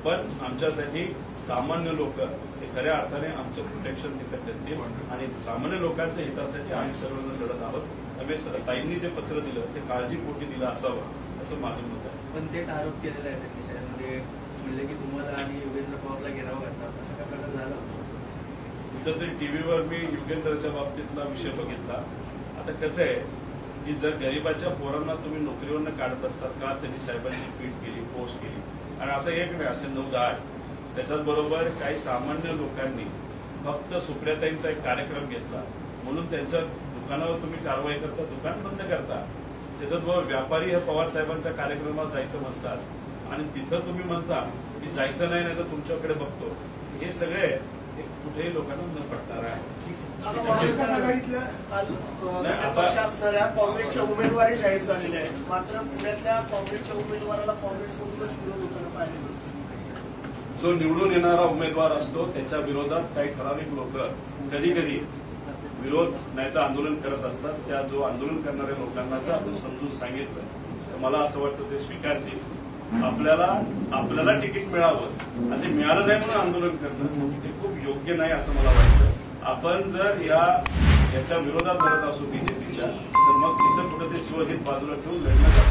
पण आमच्यासाठी सामान्य लोक हे खऱ्या अर्थाने आमचं प्रोटेक्शन तिथे देतील आणि सामान्य लोकांच्या हितासाठी आम्ही सर्वजण लढत आहोत. त्यामुळे ताईंनी जे पत्र दिलं ते काळजीपोटी दिलं असावं असं माझं मत आहे. पण थेट आरोप केलेला आहे त्यांनी शाळेमध्ये म्हणले की तुम्हाला आणि योगेंद्र पवारला घेराव घातला, असं काय प्रकार झाला? कुठंतरी टीव्हीवर मी युगेंद्रच्या बाबतीतला विषय बघितला. आता कसं आहे की जर गरिबाच्या पोरांना तुम्ही नोकरीवरनं काढत असतात का, त्यांनी साहेबांची ट्विट केली, पोस्ट केली आणि असं एक नाही, असे 9-10 त्याच्याच बरोबर काही सामान्य लोकांनी फक्त सुप्रियाताईंचा एक कार्यक्रम घेतला म्हणून त्यांच्या दुकानावर तुम्ही कारवाई करता, दुकान बंद करता. त्याच्यात बरोबर व्यापारी हे पवार साहेबांच्या कार्यक्रमात जायचं म्हणतात आणि तिथं तुम्ही म्हणता की जायचं नाही, नाही तर तुमच्याकडे बघतो. हे सगळे कुठेही लोकांना न पटणार आहे. महाविकास आघाडीतल्या काल पक्ष असणाऱ्या काँग्रेसच्या उमेदवारी जाहीर झालेल्या आहेत, मात्र पुण्यातल्या काँग्रेसच्या उमेदवाराला काँग्रेसमधूनच विरोध होताना पाहिजे. जो निवडून येणारा उमेदवार असतो त्याच्या विरोधात काही ठराविक लोक कधी कधी विरोध नाही तर आंदोलन करत असतात. त्या जो आंदोलन करणाऱ्या लोकांना जर आपण समजून सांगितलं तर मला असं वाटतं ते स्वीकारतील. आपल्याला तिकीट मिळावं आणि ते मिळालं नाही म्हणून आंदोलन करणं हे खूप योग्य नाही असं मला वाटतं. आपण जर याच्या विरोधात लढत असू बीजेपीच्या तर मग तिथं कुठं ते स्वहित बाजूला ठेवून लढण्याचा